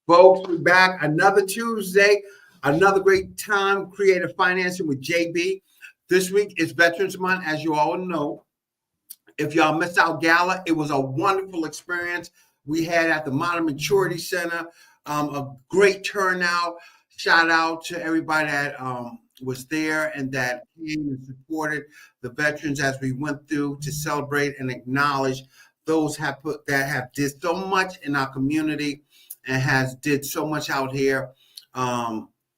Folks, we're back another Tuesday, another great time, creative financing with JB. This week is Veterans Month, as you all know. If y'all missed our gala, it was a wonderful experience we had at the Modern Maturity Center. A great turnout. Shout out to everybody that was there and that came and supported the veterans as we went through to celebrate and acknowledge those that have did so much in our community and has did so much out here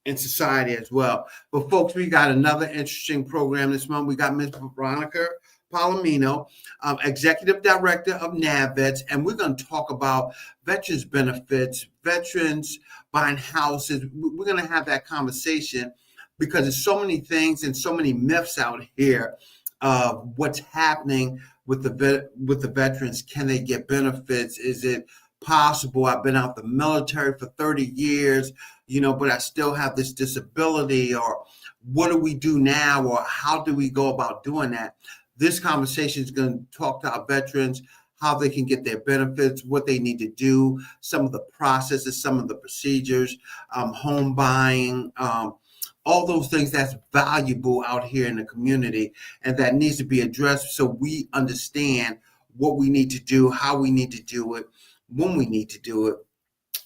in society as well. But folks, we got another interesting program this month. We got Ms. Veronica Palomino, Executive Director of NAVVETS, and we're going to talk about veterans benefits, veterans buying houses. We're going to have that conversation because there's so many things and so many myths out here of what's happening with the veterans. Can they get benefits? Is it possible? I've been out the military for 30 years, but I still have this disability, or what do we do now, or how do we go about doing that? This conversation is going to talk to our veterans, how they can get their benefits, what they need to do, some of the processes, some of the procedures, home buying, all those things that's valuable out here in the community and that needs to be addressed so we understand what we need to do, how we need to do it, when we need to do it,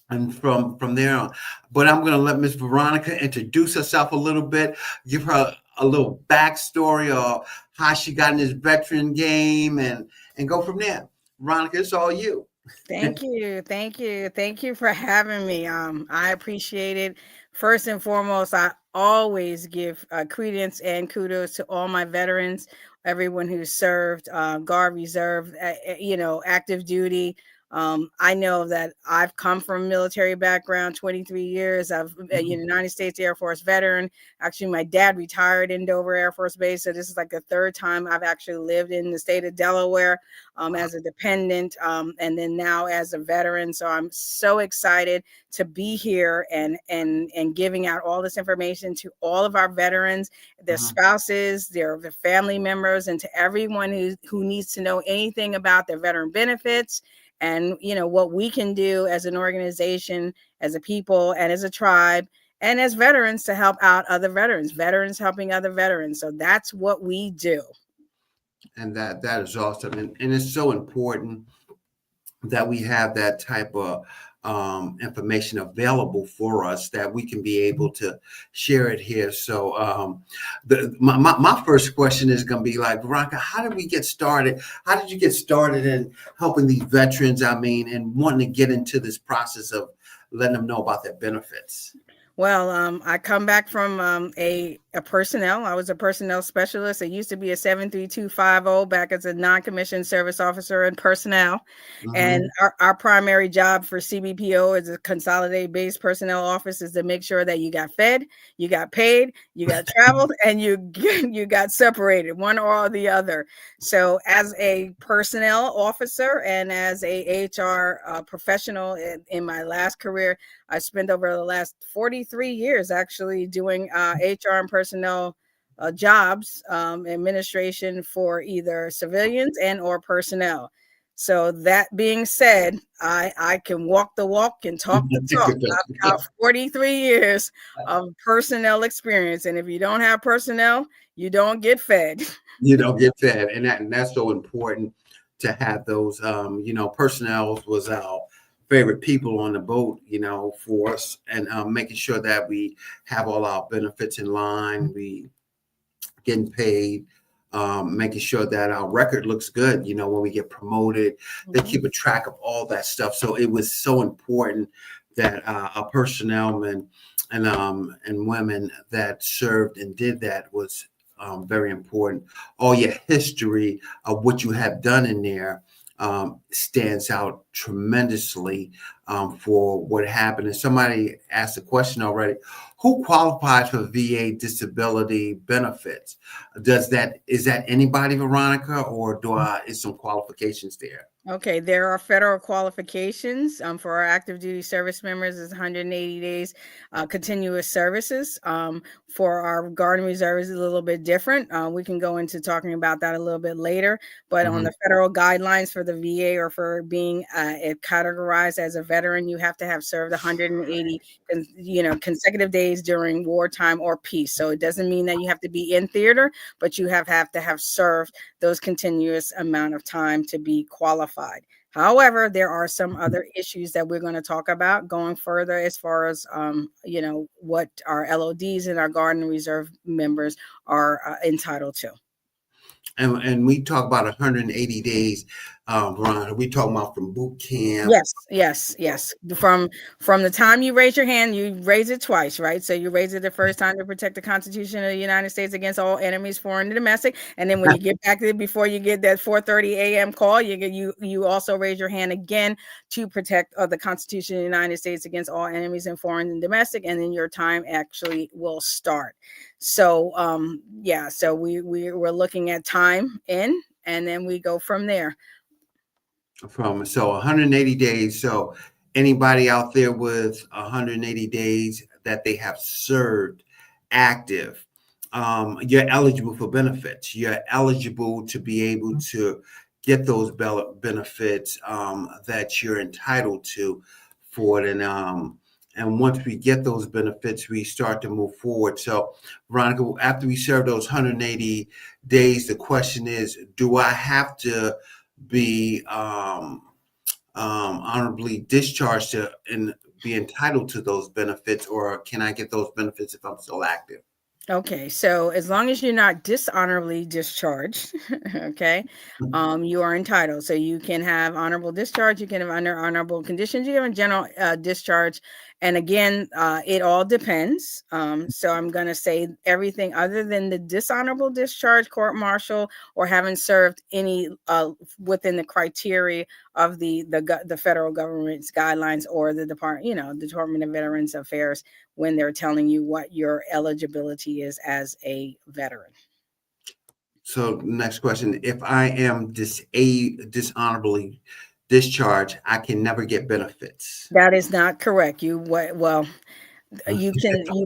and from there on. But I'm going to let Miss Veronica introduce herself a little bit, give her a little backstory of how she got in this veteran game and go from there. Veronica, it's all you. Thank you for having me. I appreciate it. First and foremost, I always give credence and kudos to all my veterans, everyone who served, Guard, Reserve, active duty. I know that I've come from a military background, 23 years. I've a United States Air Force veteran. Actually, my dad retired in Dover Air Force Base. So this is like the third time I've actually lived in the state of Delaware as a dependent, and then now as a veteran. So I'm so excited to be here and giving out all this information to all of our veterans, their spouses, their family members, and to everyone who needs to know anything about their veteran benefits. And, what we can do as an organization, as a people, and as a tribe, and as veterans to help out other veterans helping other veterans. So that's what we do. And that is awesome. And it's so important that we have that type of information available for us that we can be able to share it here. So my first question is going to be like, Veronica, how did we get started? How did you get started in helping these veterans, and wanting to get into this process of letting them know about their benefits? Well, I come back from a personnel. I was a personnel specialist. I used to be a 73250 back as a non-commissioned service officer in personnel. And our primary job for CBPO as a consolidated base personnel office is to make sure that you got fed, you got paid, you got traveled, and you got separated, one or the other. So as a personnel officer and as a HR professional in my last career, I spent over the last 43 years actually doing HR and personnel jobs, administration for either civilians and or personnel. So that being said, I can walk the walk and talk the talk. I've got 43 years of personnel experience. And if you don't have personnel, you don't get fed. You don't get fed. And that's so important to have those, personnel was our favorite people on the boat, for us, and making sure that we have all our benefits in line, we getting paid, making sure that our record looks good, when we get promoted, they keep a track of all that stuff. So it was so important that our personnel men and women that served and did that was very important. All your history of what you have done in there stands out tremendously for what happened. And somebody asked a question already: who qualifies for VA disability benefits? Is that anybody, Veronica, or is some qualifications there? Okay, there are federal qualifications for our active duty service members. Is 180 days continuous services. For our Guard and Reserve is a little bit different. We can go into talking about that a little bit later. But on Mhm. the federal guidelines for the VA or for being categorized as a veteran, you have to have served 180 consecutive days during wartime or peace. So it doesn't mean that you have to be in theater, but you have to have served those continuous amount of time to be qualified. However, there are some other issues that we're going to talk about going further as far as what our LODs and our Guard and Reserve members are entitled to. And we talk about 180 days, Ron. Are we talking about from boot camp? Yes. From the time you raise your hand, you raise it twice, right? So you raise it the first time to protect the Constitution of the United States against all enemies, foreign and domestic. And then when you get back to before you get that 4:30 a.m. call, you also raise your hand again to protect the Constitution of the United States against all enemies and foreign and domestic. And then your time actually will start. So so we're looking at time in, and then we go from there. From so 180 days. So anybody out there with 180 days that they have served active, you're eligible for benefits. You're eligible to be able to get those benefits that you're entitled to for it. And once we get those benefits, we start to move forward. So, Veronica, after we serve those 180 days, the question is, do I have to be honorably discharged and be entitled to those benefits, or can I get those benefits if I'm still active? Okay, so as long as you're not dishonorably discharged, okay, you are entitled. So you can have honorable discharge, you can have under honorable conditions, you have a general discharge. And again, it all depends. So I'm going to say everything other than the dishonorable discharge, court martial, or haven't served any within the criteria of the federal government's guidelines or the Department of Veterans Affairs when they're telling you what your eligibility is as a veteran. So next question, if I am dishonorably discharged, I can never get benefits. That is not correct. You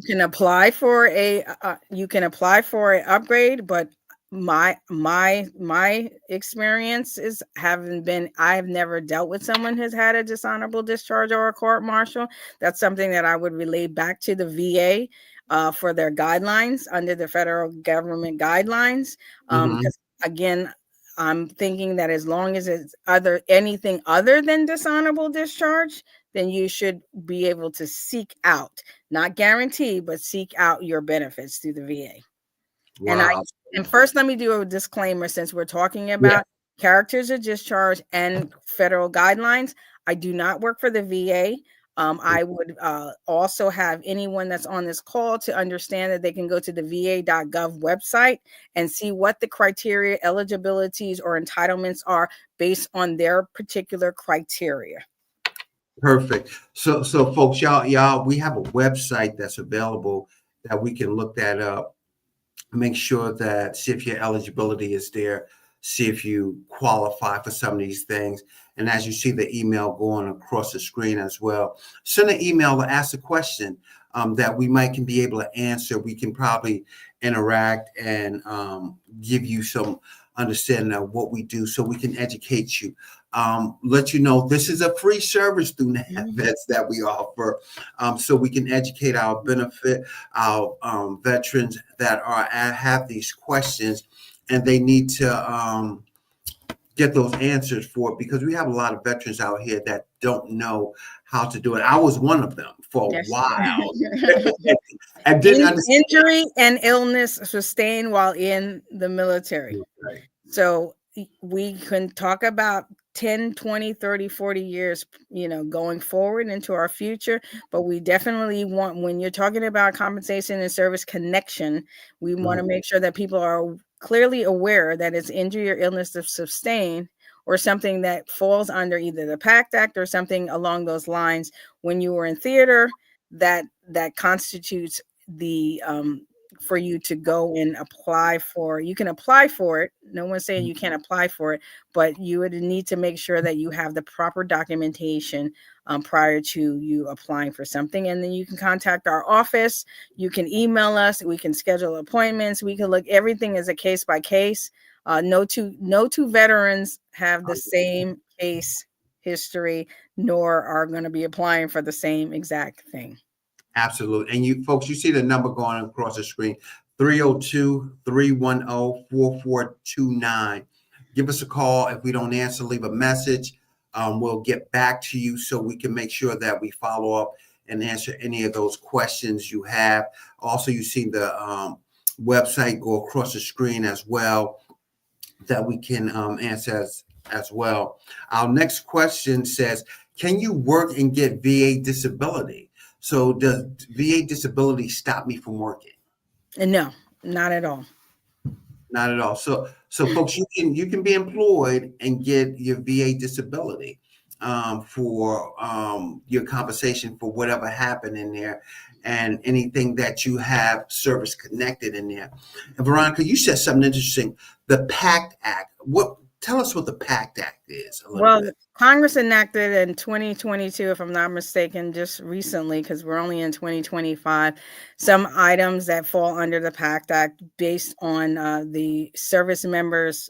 can apply for a upgrade, but my experience is I have never dealt with someone who's had a dishonorable discharge or a court martial. That's something that I would relay back to the VA for their guidelines under the federal government guidelines. Mhm. Because again, I'm thinking that as long as it's anything other than dishonorable discharge, then you should be able to seek out, not guarantee, but seek out your benefits through the VA. Wow. And first, let me do a disclaimer since we're talking Yeah. about characters of discharge and federal guidelines. I do not work for the VA. I would also have anyone that's on this call to understand that they can go to the va.gov website and see what the criteria, eligibilities, or entitlements are based on their particular criteria. Perfect. So folks, y'all, we have a website that's available that we can look that up, make sure that see if your eligibility is there, see if you qualify for some of these things. And as you see the email going across the screen as well, send an email to ask a question that we can be able to answer. We can probably interact and give you some understanding of what we do so we can educate you. Let you know this is a free service through NAVETS that we offer, so we can educate our veterans that have these questions, and they need to get those answers for it, because we have a lot of veterans out here that don't know how to do it. I was one of them for a while and didn't understand. Injury and illness sustained while in the military. Right. So we can talk about 10, 20, 30, 40 years, going forward into our future. But we definitely want, when you're talking about compensation and service connection, we want to make sure that people are clearly aware that it's injury or illness of sustained or something that falls under either the PACT Act or something along those lines when you were in theater that constitutes the for you to go and apply for. You can apply for it. No one's saying you can't apply for it, but you would need to make sure that you have the proper documentation prior to you applying for something. And then you can contact our office. You can email us. We can schedule appointments. We can look. Everything is a case by case. No two veterans have the same case history, nor are going to be applying for the same exact thing. Absolutely. And you folks, you see the number going across the screen, 302-310-4429. Give us a call. If we don't answer, leave a message. We'll get back to you so we can make sure that we follow up and answer any of those questions you have. Also, you see the website go across the screen as well that we can answer as well. Our next question says, can you work and get VA disability? So does VA disability stop me from working? No, not at all. Not at all. So folks, you can be employed and get your VA disability for your compensation for whatever happened in there and anything that you have service connected in there. And Veronica, you said something interesting. The PACT Act. Tell us what the PACT Act is a little bit. Congress enacted in 2022, if I'm not mistaken, just recently, because we're only in 2025, some items that fall under the PACT Act based on the service members'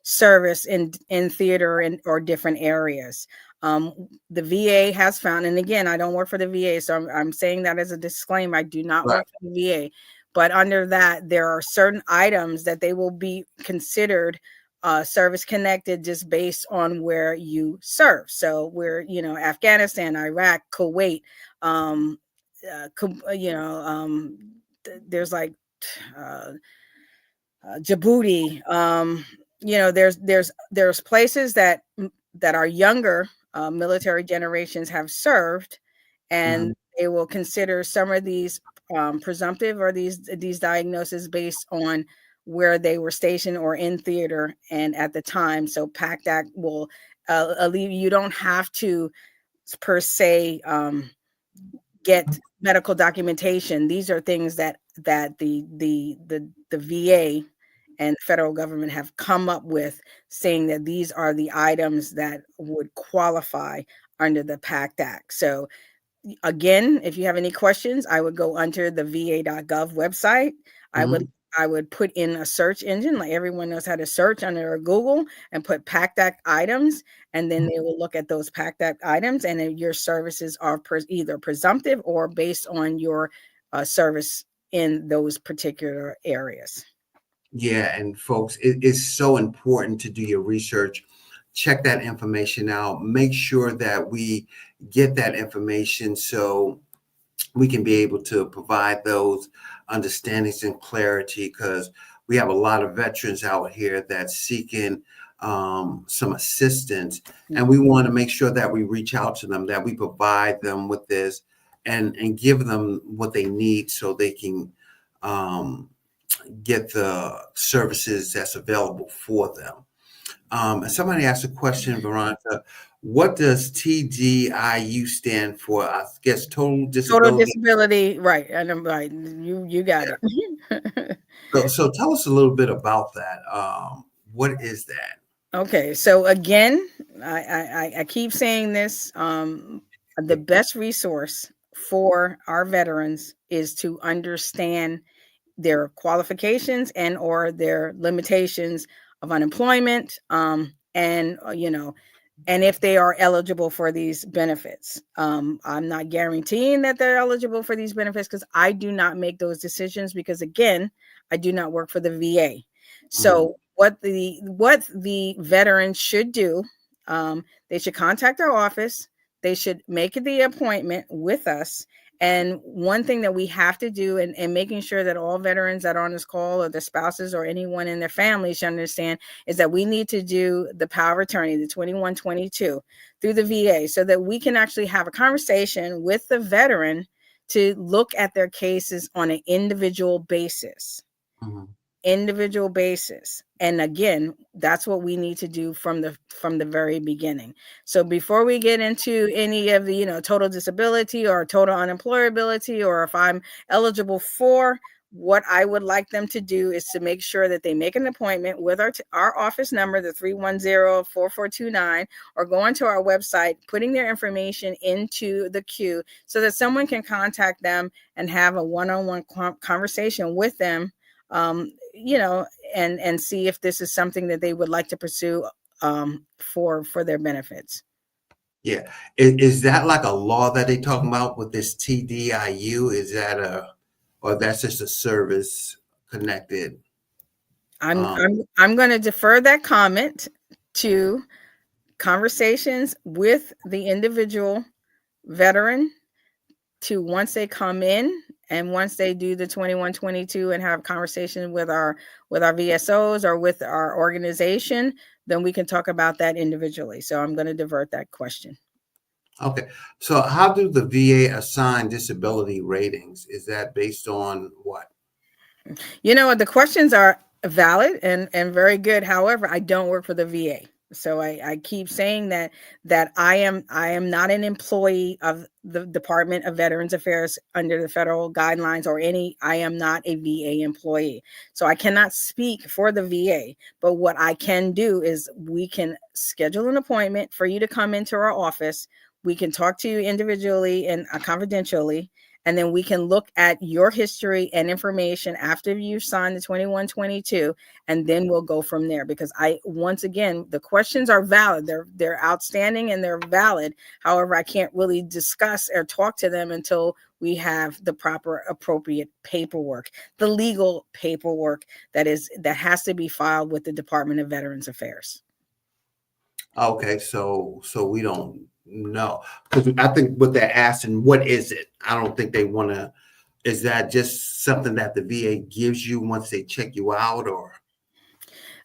service in theater or different areas. The VA has found, and again, I don't work for the VA, so I'm saying that as a disclaimer. I do not work for the VA, but under that, there are certain items that they will be considered service connected just based on where you serve. So we're, Afghanistan, Iraq, Kuwait, there's like Djibouti. There's places that our younger military generations have served, and they will consider some of these presumptive or these diagnoses based on where they were stationed or in theater and at the time. So PACT Act will you don't have to per se get medical documentation. These are things that the VA and federal government have come up with, saying that these are the items that would qualify under the PACT Act. So again, if you have any questions, I would go under the va.gov website. I would put in a search engine, like everyone knows how to search under Google, and put PACT Act items, and then they will look at those PACT Act items, and then your services are either presumptive or based on your service in those particular areas. Yeah, and folks, it is so important to do your research. Check that information out. Make sure that we get that information so we can be able to provide those understandings and clarity, because we have a lot of veterans out here that's seeking some assistance, and we want to make sure that we reach out to them, that we provide them with this and give them what they need so they can get the services that's available for them. And somebody asked a question, Veronica, what does TDIU stand for? I guess total disability. Total disability, right? And I'm right. You got it. So tell us a little bit about that. What is that? Okay, so again, I keep saying this. The best resource for our veterans is to understand their qualifications and or their limitations of unemployment, and if they are eligible for these benefits. I'm not guaranteeing that they're eligible for these benefits because I do not make those decisions, because again, I do not work for the VA. So what the veterans should do, they should contact our office. They should make the appointment with us. And one thing that we have to do, and making sure that all veterans that are on this call, or their spouses or anyone in their family, should understand, is that we need to do the power of attorney, the 2122, through the VA, so that we can actually have a conversation with the veteran to look at their cases on an individual basis. Individual basis. And again, that's what we need to do from the very beginning. So before we get into any of the total disability or total unemployability, or if I'm eligible for, what I would like them to do is to make sure that they make an appointment with our office number, the 310-4429, or go onto our website, putting their information into the queue so that someone can contact them and have a one-on-one conversation with them, and see if this is something that they would like to pursue for their benefits. Yeah. Is that like a law that they talking about with this TDIU? Is that or that's just a service connected? I'm going to defer that comment to conversations with the individual veteran, to once they come in and once they do the 2122 and have conversation with our VSOs or with our organization, then we can talk about that individually. So I'm going to divert that question. Okay. So how do the VA assign disability ratings? Is that based on what? The questions are valid and very good. However, I don't work for the VA. So I keep saying that I am not an employee of the Department of Veterans Affairs under the federal guidelines or I am not a VA employee. So I cannot speak for the VA, but what I can do is we can schedule an appointment for you to come into our office. We can talk to you individually and confidentially, and then we can look at your history and information after you sign the 2122, and then we'll go from there. Because once again, the questions are valid. They're outstanding and they're valid. However, I can't really discuss or talk to them until we have the proper appropriate paperwork, the legal paperwork that has to be filed with the Department of Veterans Affairs. Okay, so we don't know, because I think what they're asking, what is it? I don't think they want to. Is that just something that the VA gives you once they check you out, or?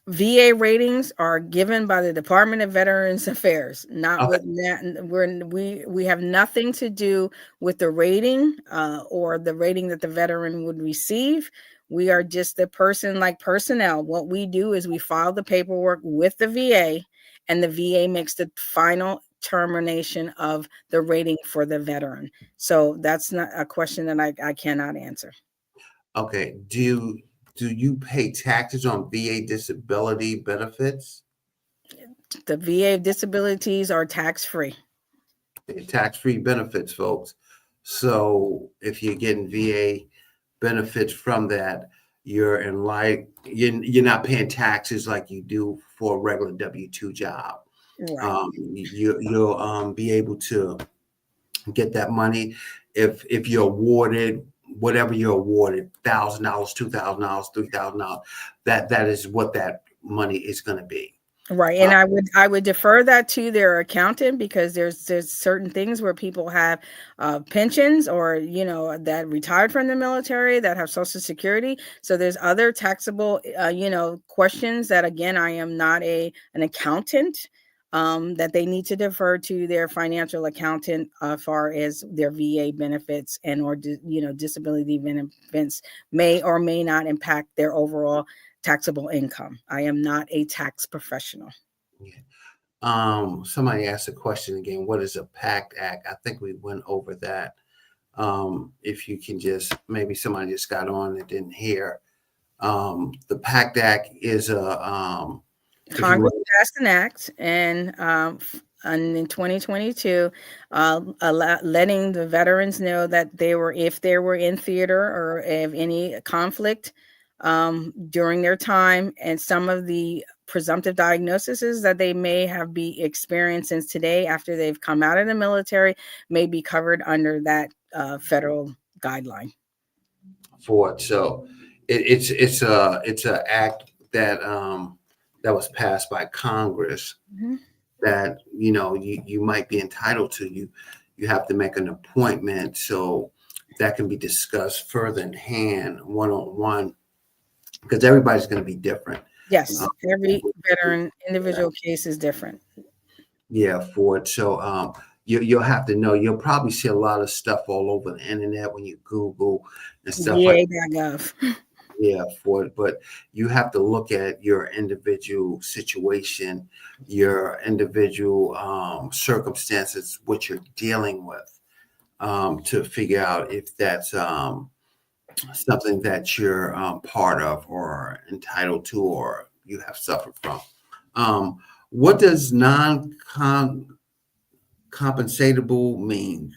VA ratings are given by the Department of Veterans Affairs, not Okay. with that. We have nothing to do with the rating or the rating that the veteran would receive. We are just the person like personnel. What we do is we file the paperwork with the VA, and the VA makes the final termination of the rating for the veteran. So that's not a question that I cannot answer. Okay. Do you pay taxes on VA disability benefits? The VA disabilities are tax-free. Tax-free benefits, folks. So if you're getting VA benefits from that, you're you're not paying taxes like you do for a regular W-2 job. Right. You'll be able to get that money if you're awarded whatever you're awarded, $1,000, $2,000, $3,000. That is what that money is going to be. Right. And I would defer that to their accountant, because there's certain things where people have pensions or, that retired from the military that have Social Security. So there's other taxable, questions that, again, I am not an accountant, that they need to defer to their financial accountant as far as their VA benefits or disability benefits may or may not impact their overall taxable income. I am not a tax professional. Yeah. Somebody asked a question again. What is a PACT Act? I think we went over that. If you can maybe somebody just got on and didn't hear. The PACT Act is Congress passed an act and in 2022, letting the veterans know that if they were in theater or if any conflict during their time, and some of the presumptive diagnoses that they may have be experiencing today after they've come out of the military may be covered under that federal guideline. For it, so it's a act that was passed by Congress. Mm-hmm. That you might be entitled to. You have to make an appointment, so that can be discussed further in hand, one-on-one, because everybody's going to be different. Yes, every veteran individual case is different. Yeah, for it. So you'll have to know. You'll probably see a lot of stuff all over the internet when you Google and stuff like that. Yeah, for it. But you have to look at your individual situation, your individual circumstances, what you're dealing with, to figure out if that's something that you're part of or entitled to or you have suffered from. What does non-compensatable mean?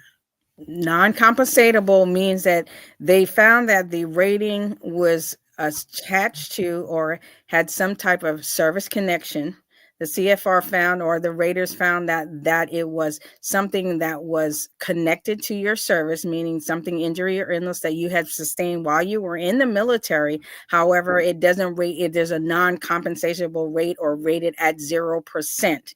Non-compensatable means that they found that the rating was attached to or had some type of service connection. The CFR found, or the raters found, that it was something that was connected to your service, meaning something, injury or illness that you had sustained while you were in the military. However, it doesn't rate it. There's a non-compensatable rate, or rated at 0%.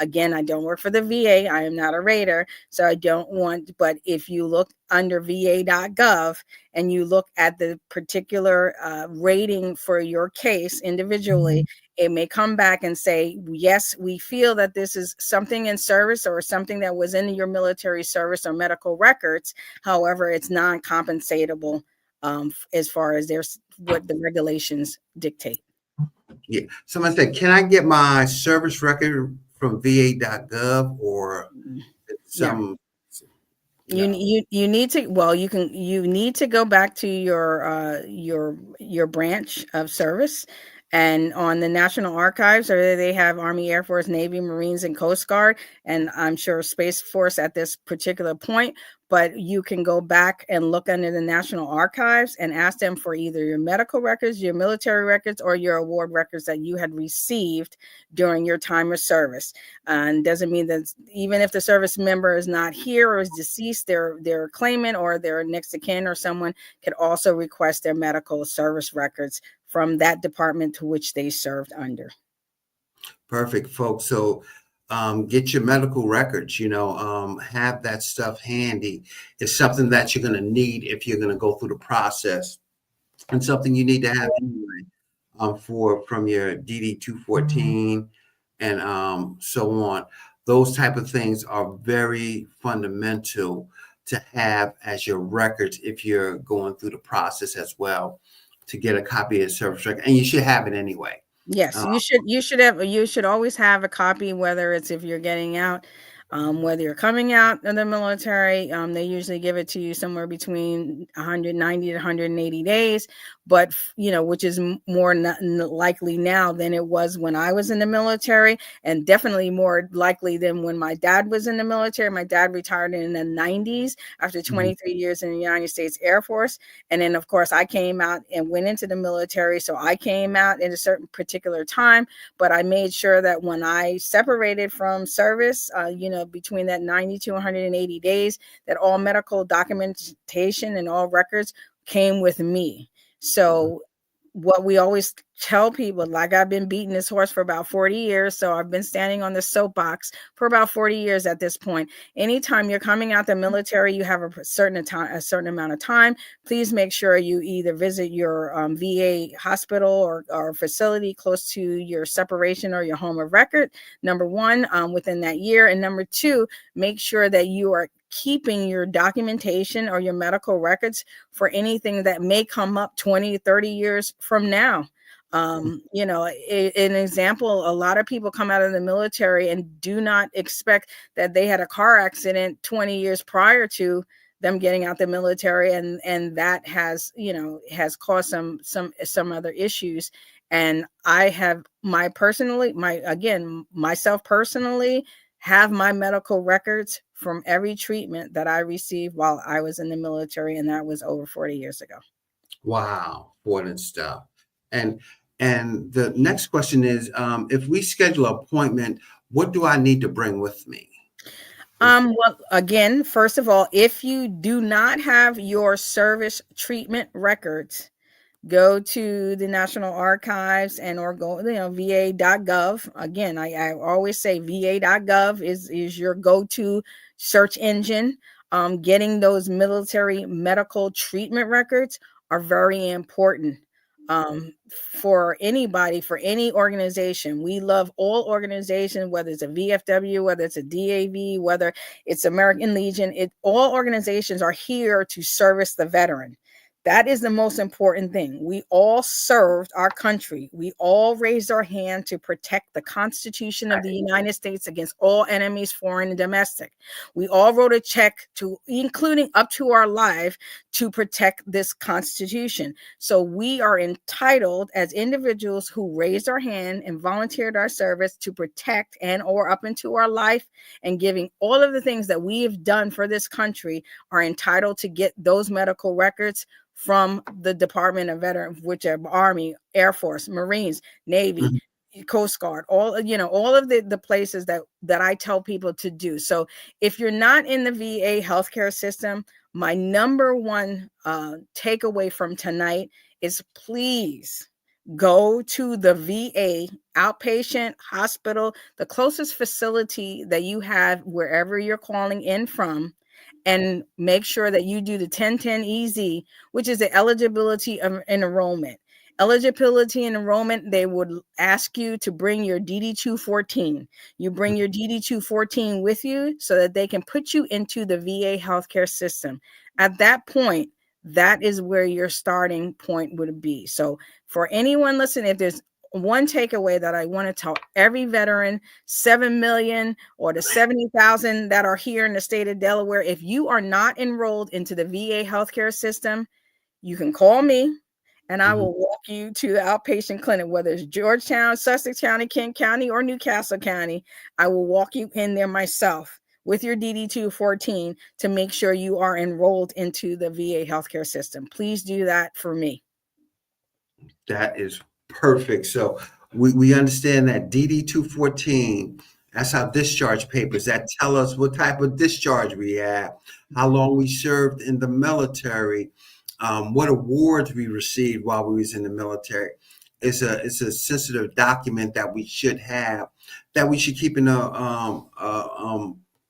Again, I don't work for the VA. I am not a rater, so I don't want, but if you look under va.gov and you look at the particular rating for your case individually, it may come back and say, yes, we feel that this is something in service or something that was in your military service or medical records. However, it's non-compensatable as far as what the regulations dictate. Yeah. Someone said, can I get my service record from va.gov or some? You need to, well, you need to go back to your branch of service, and on the National Archives, or they have Army, Air Force, Navy, Marines, and Coast Guard, and I'm sure Space Force at this particular point. But you can go back and look under the National Archives and ask them for either your medical records, your military records, or your award records that you had received during your time of service. And doesn't mean that even if the service member is not here or is deceased, their claimant or their next of kin or someone could also request their medical service records from that department to which they served under. Perfect, folks. So get your medical records, have that stuff handy. It's something that you're going to need if you're going to go through the process, and something you need to have anyway from your DD 214 and so on. Those type of things are very fundamental to have as your records if you're going through the process as well, to get a copy of the service record, and you should have it anyway. Yes, you should always have a copy, whether it's if you're getting out, whether you're coming out of the military. They usually give it to you somewhere between 190 to 180 days, but which is more likely now than it was when I was in the military, and definitely more likely than when my dad was in the military. My dad retired in the 90s after 23 years in the United States Air Force, and then of course I came out and went into the military, so I came out at a certain particular time, but I made sure that when I separated from service, between that 90 to 180 days, that all medical documentation and all records came with me. So what we always tell people, like, I've been beating this horse for about 40 years. So I've been standing on the soapbox for about 40 years at this point. Anytime you're coming out the military, you have a certain amount of time. Please make sure you either visit your VA hospital or facility close to your separation or your home of record, number one, within that year. And number two, make sure that you are keeping your documentation or your medical records for anything that may come up 20, 30 years from now. An example, a lot of people come out of the military and do not expect that they had a car accident 20 years prior to them getting out the military, and that has caused some other issues. And I have myself personally have my medical records from every treatment that I received while I was in the military, and that was over 40 years ago. Wow, important stuff. And the next question is, if we schedule an appointment, what do I need to bring with me? Well, again, first of all, if you do not have your service treatment records, go to the National Archives or go, va.gov. Again, I always say va.gov is your go-to search engine. Getting those military medical treatment records are very important. For anybody, for any organization. We love all organizations, whether it's a VFW, whether it's a DAV, whether it's American Legion. All organizations are here to service the veteran. That is the most important thing. We all served our country. We all raised our hand to protect the Constitution of the United States against all enemies, foreign and domestic. We all wrote a check to, including up to our life, to protect this Constitution. So we are entitled as individuals who raised our hand and volunteered our service to protect and or up into our life and giving all of the things that we have done for this country are entitled to get those medical records from the Department of Veterans, which are Army, Air Force, Marines, Navy, Coast Guard, all of the places that I tell people to do. So if you're not in the VA healthcare system, my number one takeaway from tonight is please go to the VA outpatient hospital, the closest facility that you have wherever you're calling in from, and make sure that you do the 1010 EZ, which is the eligibility of enrollment. Eligibility and enrollment, they would ask you to bring your DD-214. You bring your DD-214 with you so that they can put you into the VA healthcare system. At that point, that is where your starting point would be. So for anyone listening, if there's one takeaway that I want to tell every veteran, 7 million or the 70,000 that are here in the state of Delaware, if you are not enrolled into the VA healthcare system, you can call me and I will walk you to the outpatient clinic, whether it's Georgetown, Sussex County, Kent County, or Newcastle County. I will walk you in there myself with your DD-214 to make sure you are enrolled into the VA healthcare system. Please do that for me. That is perfect. So we understand that DD-214, that's our discharge papers that tell us what type of discharge we have, how long we served in the military, what awards we received while we was in the military. It's a sensitive document that we should have, that we should keep in a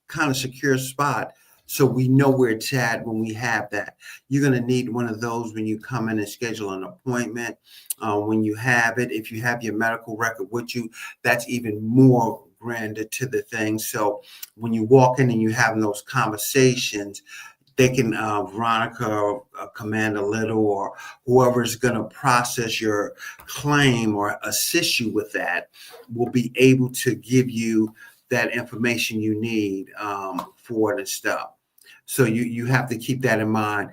kind of secure spot, so we know where it's at when we have that. You're going to need one of those when you come in and schedule an appointment. When you have it, if you have your medical record with you, that's even more grander to the thing. So when you walk in and you have those conversations, they can, Veronica or Commander Little or whoever's going to process your claim or assist you with that will be able to give you that information you need for the stuff. So you have to keep that in mind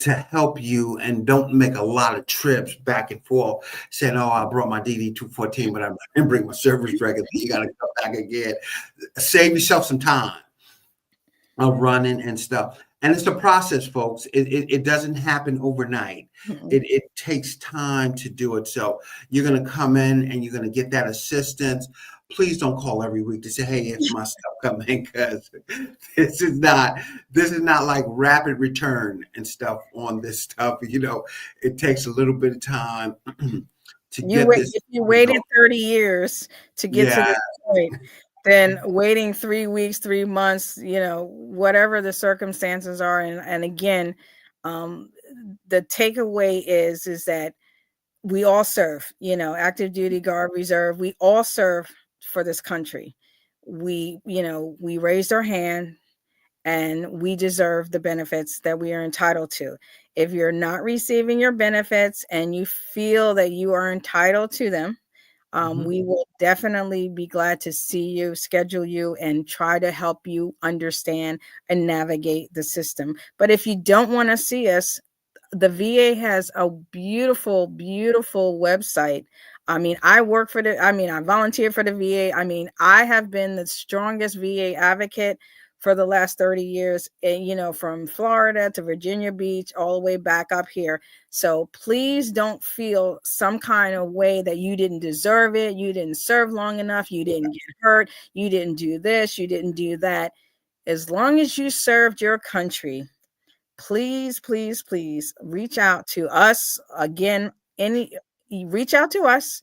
to help you, and don't make a lot of trips back and forth saying, oh, I brought my DD-214, but I didn't bring my service record. You got to come back again. Save yourself some time of running and stuff. And it's a process, folks. It doesn't happen overnight. It takes time to do it. So you're going to come in and you're going to get that assistance. Please don't call every week to say, hey, it's my stuff coming, because this is not like rapid return and stuff on this stuff. It takes a little bit of time to get this. If you waited 30 years to get to this point, then waiting 3 weeks, 3 months, whatever the circumstances are. And again, the takeaway is that we all serve, active duty, Guard, Reserve, we all serve for this country. We raised our hand and we deserve the benefits that we are entitled to. If you're not receiving your benefits and you feel that you are entitled to them, we will definitely be glad to see you, schedule you, and try to help you understand and navigate the system. But if you don't want to see us, the VA has a beautiful, beautiful website. I volunteer for the VA. I have been the strongest VA advocate for the last 30 years, from Florida to Virginia Beach, all the way back up here. So please don't feel some kind of way that you didn't deserve it. You didn't serve long enough. You didn't get hurt. You didn't do this. You didn't do that. As long as you served your country, please, please, please reach out to us. Again, reach out to us.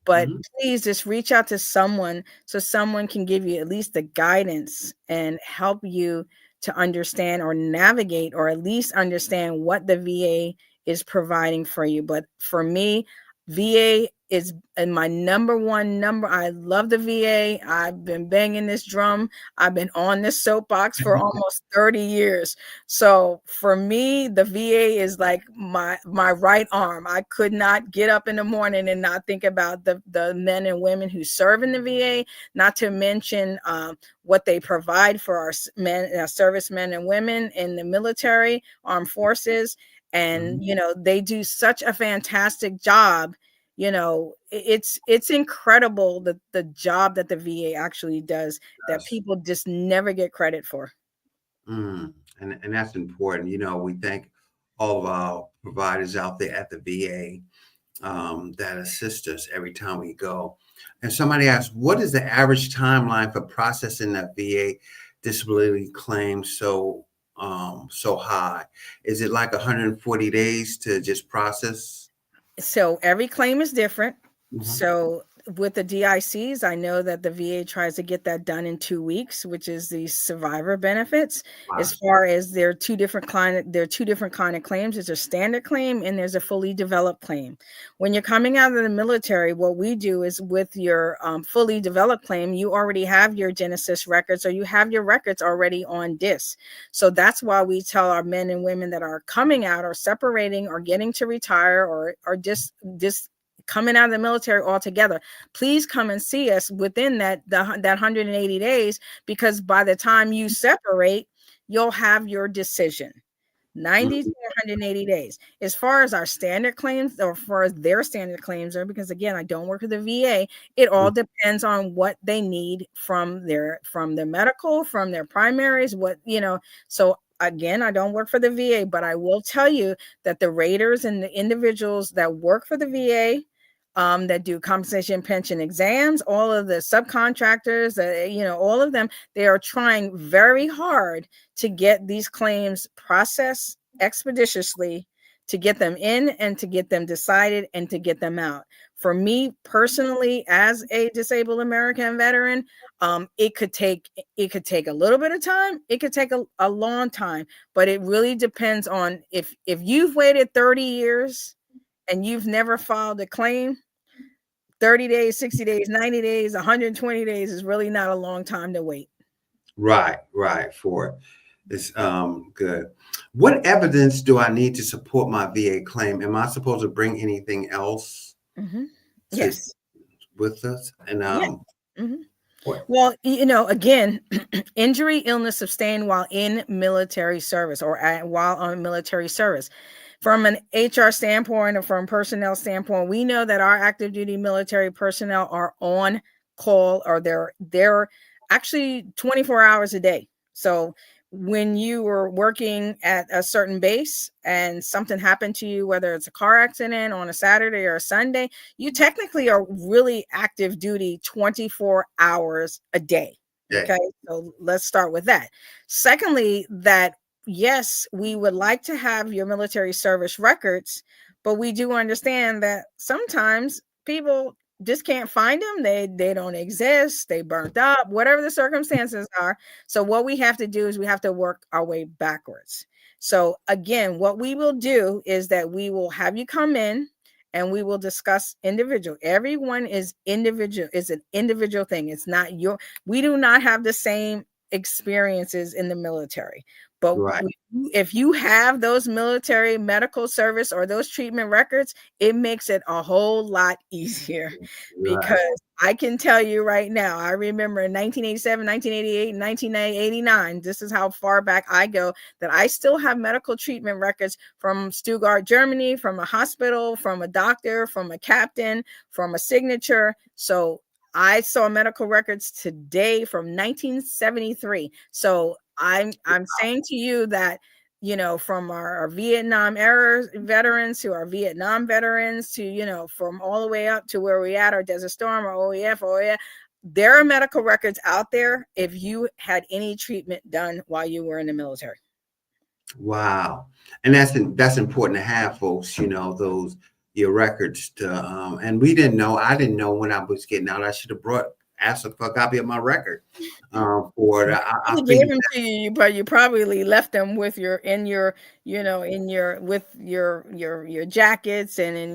But please just reach out to someone so someone can give you at least the guidance and help you to understand or navigate, or at least understand what the VA is providing for you. But for me, VA is my number one number. I love the VA. I've been banging this drum. I've been on this soapbox for almost 30 years. So for me, the VA is like my right arm. I could not get up in the morning and not think about the men and women who serve in the VA, not to mention what they provide for our servicemen and women in the military, armed forces. And, they do such a fantastic job. It's incredible the job that the VA actually does that people just never get credit for. And that's important. We thank all of our providers out there at the VA that assist us every time we go. And somebody asked, what is the average timeline for processing that VA disability claim so high? Is it like 140 days to just process? So every claim is different. So with the DICs, I know that the VA tries to get that done in 2 weeks, which is the survivor benefits. Wow. As far as there are two different kind of claims. There's a standard claim and there's a fully developed claim. When you're coming out of the military, what we do is with your fully developed claim, you already have your Genesis records, or you have your records already on disk. So that's why we tell our men and women that are coming out or separating or getting to retire or just coming out of the military altogether, please come and see us within that 180 days, because by the time you separate, you'll have your decision. 90 to 180 days. As far as our standard claims, or as far as their standard claims are, because again, I don't work with the VA, it all depends on what they need from their medical, from their primaries, so again, I don't work for the VA, but I will tell you that the raters and the individuals that work for the VA, that do compensation pension exams, all of the subcontractors, all of them, they are trying very hard to get these claims processed expeditiously, to get them in and to get them decided and to get them out. For me personally, as a disabled American veteran, it could take a little bit of time. It could take a long time, but it really depends on if you've waited 30 years and you've never filed a claim, 30 days, 60 days, 90 days, 120 days is really not a long time to wait. Right. For it. It's good. What evidence do I need to support my VA claim? Am I supposed to bring anything else? Yes. With us? And well, again, injury, illness sustained while in military service or while on military service. From an HR standpoint or from personnel standpoint, we know that our active duty military personnel are on call, or they're actually 24 hours a day. So when you were working at a certain base and something happened to you, whether it's a car accident on a Saturday or a Sunday, you technically are really active duty 24 hours a day. Okay, so let's start with that. Secondly, that yes, we would like to have your military service records, but we do understand that sometimes people just can't find them. They don't exist. They burnt up, whatever the circumstances are. So what we have to do is we have to work our way backwards. So again, what we will do is that we will have you come in and we will discuss individual. Everyone is individual. It's an individual thing. It's not we do not have the same experiences in the military. But if you have those military medical service or those treatment records, it makes it a whole lot easier. Because I can tell you right now, I remember in 1987, 1988, 1989, this is how far back I go, that I still have medical treatment records from Stuttgart, Germany, from a hospital, from a doctor, from a captain, from a signature. So I saw medical records today from 1973. So I'm saying to you that, from our Vietnam era veterans to our Vietnam veterans to, from all the way up to where we at, our Desert Storm, our OEF, there are medical records out there if you had any treatment done while you were in the military. Wow. And that's important to have, folks, your records to, and I didn't know when I was getting out, I should have ask for a copy of my record for it. I Probably figured gave them to you, but you probably left them with your in your, in your with your jackets and in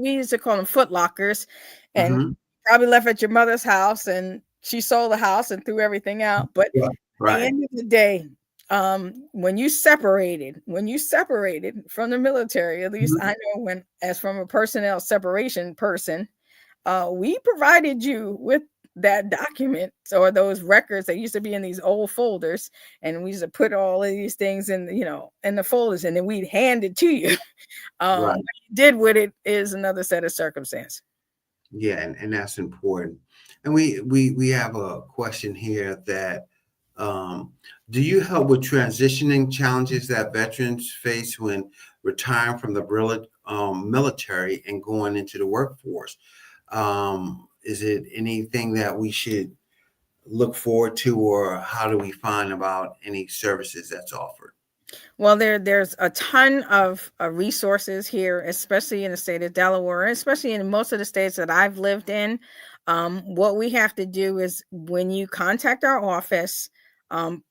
we used to call them foot lockers, and that. probably left at your mother's house, and she sold the house and threw everything out. But Right. at the Right. end of the day, when you separated from the military, at least Mhm. I know when, as from a personnel separation person, we provided you with that document or those records that used to be in these old folders, and we used to put all of these things in, in the folders, and then we'd hand it to you. Right. What you did with it is another set of circumstance. Yeah, and that's important. And we have a question here that do you help with transitioning challenges that veterans face when retiring from the military and going into the workforce? Is it anything that we should look forward to, or how do we find about any services that's offered? Well, there's a ton of resources here, especially in the state of Delaware, and especially in most of the states that I've lived in. What we have to do is, when you contact our office,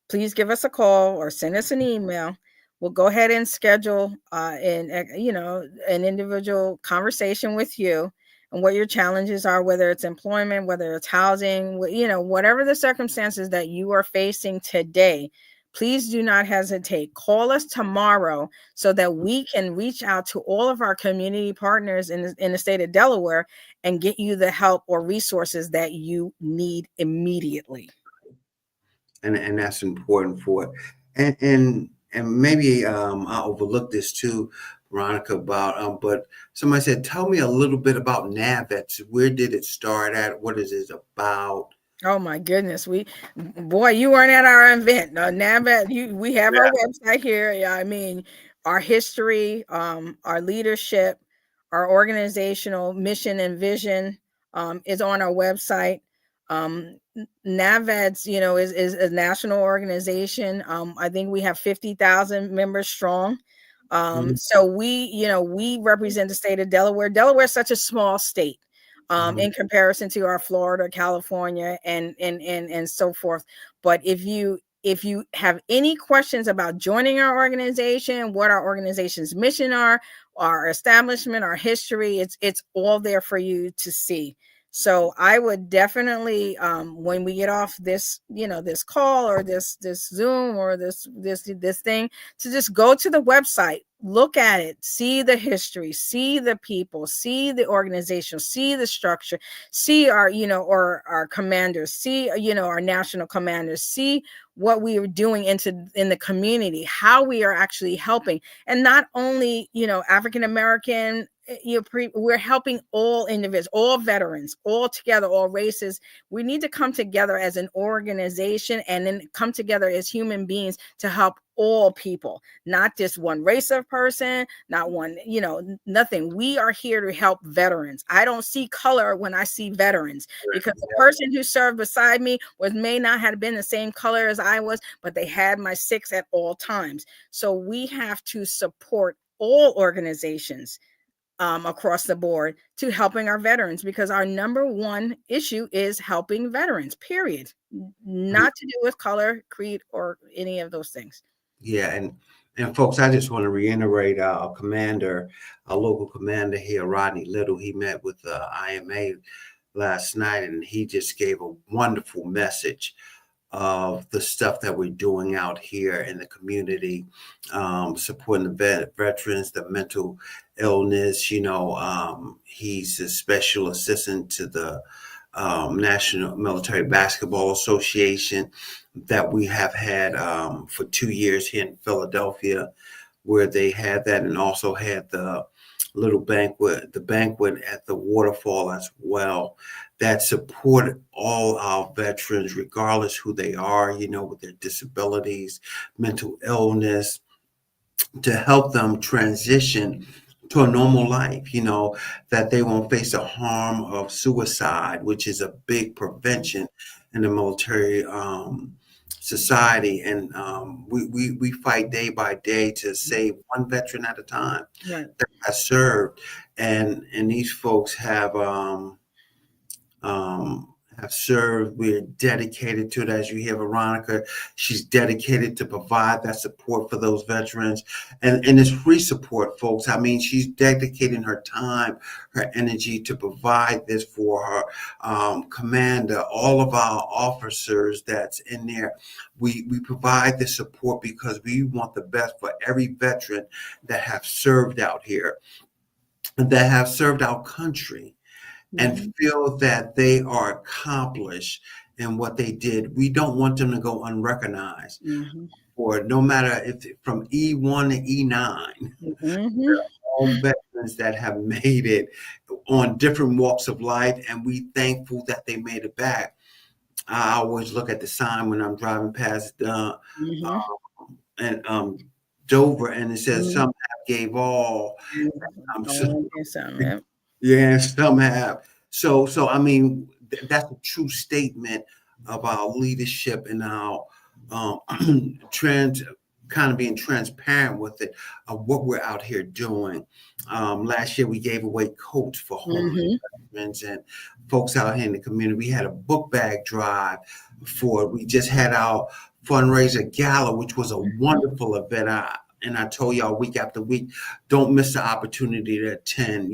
please give us a call or send us an email. We'll go ahead and schedule an individual conversation with you and what your challenges are, whether it's employment, whether it's housing, whatever the circumstances that you are facing today. Please do not hesitate. Call us tomorrow so that we can reach out to all of our community partners in the state of Delaware and get you the help or resources that you need immediately. And that's important for it. And maybe I overlooked this too, Veronica, about but somebody said, tell me a little bit about NAVETS. Where did it start at? What is it about? Oh my goodness, boy, you weren't at our event. NAVET, we have our website here. Yeah, I mean, our history, our leadership, our organizational mission and vision is on our website. NAVETS, is a national organization. I think we have 50,000 members strong. Mhm, So we represent the state of Delaware. Delaware is such a small state. mhm. In comparison to our Florida, California, and so forth. But if you have any questions about joining our organization, what our organization's mission are, our establishment, our history, it's all there for you to see. So I would definitely, when we get off this call or this Zoom or this thing, to just go to the website, look at it, see the history, see the people, see the organization, see the structure, see our, or our commanders, see, our national commanders, see what we are doing in the community, how we are actually helping. And not only, African American, we're helping all individuals, all veterans, all together, all races. We need to come together as an organization and then come together as human beings to help all people, not just one race of person, not one, nothing. We are here to help veterans. I don't see color when I see veterans, because the person who served beside me may not have been the same color as I was, but they had my six at all times. So we have to support all organizations across the board to helping our veterans, because our number one issue is helping veterans, period. Not to do with color, creed, or any of those things. Yeah, and folks, I just want to reiterate our commander, our local commander here, Rodney Little. He met with the IMA last night, and he just gave a wonderful message of the stuff that we're doing out here in the community, supporting the veterans, the mental illness. He's a special assistant to the National Military Basketball Association that we have had for 2 years here in Philadelphia, where they had that, and also had the banquet at the waterfall as well, that support all our veterans, regardless who they are, with their disabilities, mental illness, to help them transition to a normal life, that they won't face the harm of suicide, which is a big prevention in the military society. And we fight day by day to save one veteran at a time Right. that has served. And these folks have served. We're dedicated to it. As you hear Veronica, she's dedicated to provide that support for those veterans. And it's free support, folks. I mean, she's dedicating her time, her energy to provide this for her commander, all of our officers that's in there. We provide this support because we want the best for every veteran that have served out here, that have served our country, and feel that they are accomplished in what they did. We don't want them to go unrecognized. Or no matter if from E1 to E9, they're all veterans that have made it on different walks of life, and we thankful that they made it back. I always look at the sign when I'm driving past Dover, and it says some have gave all. Yeah, some have. So I mean, that's a true statement of our leadership and our kind of being transparent with it of what we're out here doing. Last year we gave away coats for homeless veterans and folks out here in the community. We had a book bag drive for it. We just had our fundraiser gala, which was a wonderful event. And I told y'all week after week, don't miss the opportunity to attend,